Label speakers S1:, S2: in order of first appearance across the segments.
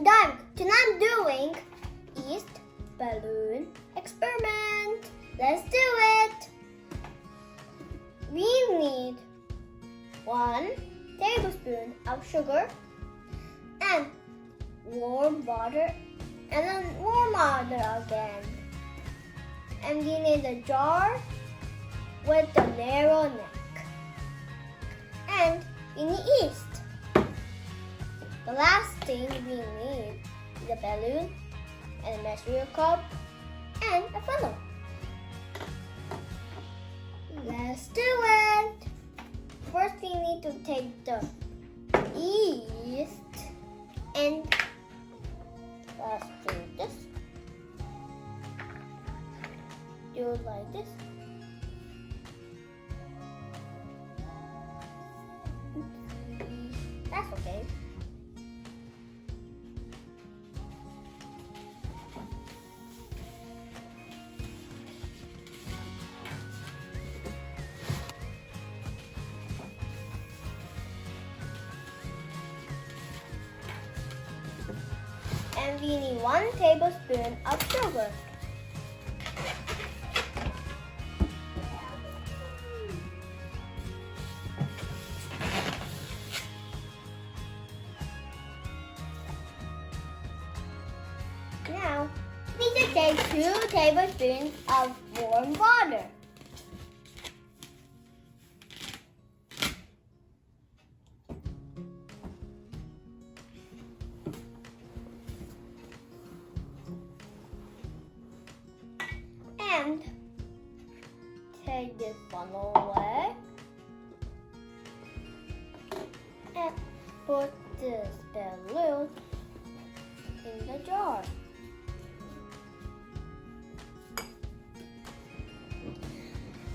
S1: I'm Daiwik. Tonight I'm doing yeast balloon experiment. Let's do it. We need 1 tablespoon of sugar and warm water and then warm water again. And we need a jar with a narrow neck. And we need yeast. The last thing we need is a balloon and a measuring cup and a funnel. Let's do it! First we need to take the yeast and let's do this. Do it like this. That's okay. And we need 1 tablespoon of sugar. Now, we need to take 2 tablespoons of warm water. And take this funnel away and put this balloon in the jar.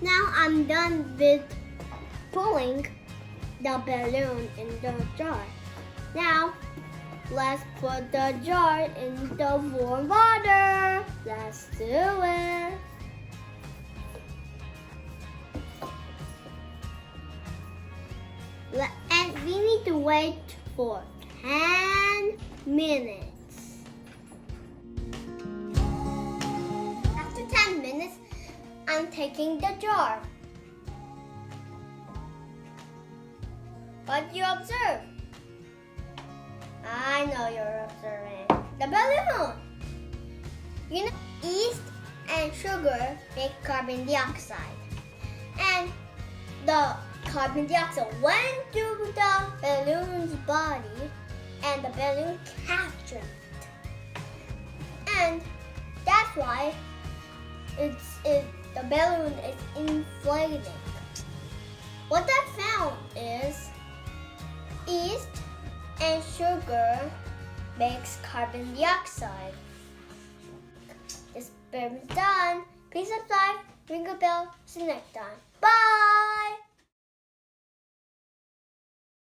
S1: Now I'm done with pulling the balloon in the jar. Now let's put the jar in the warm water. Let's do it. And we need to wait for 10 minutes. After 10 minutes, I'm taking the jar. What do you observe? I know you're observing the balloon. You know, yeast and sugar make carbon dioxide. And the carbon dioxide went to the balloon's body and the balloon captured it. And that's why the balloon is inflating. What I found is yeast and sugar makes carbon dioxide. This experiment is done. Please subscribe, ring the bell. See you next time. Bye!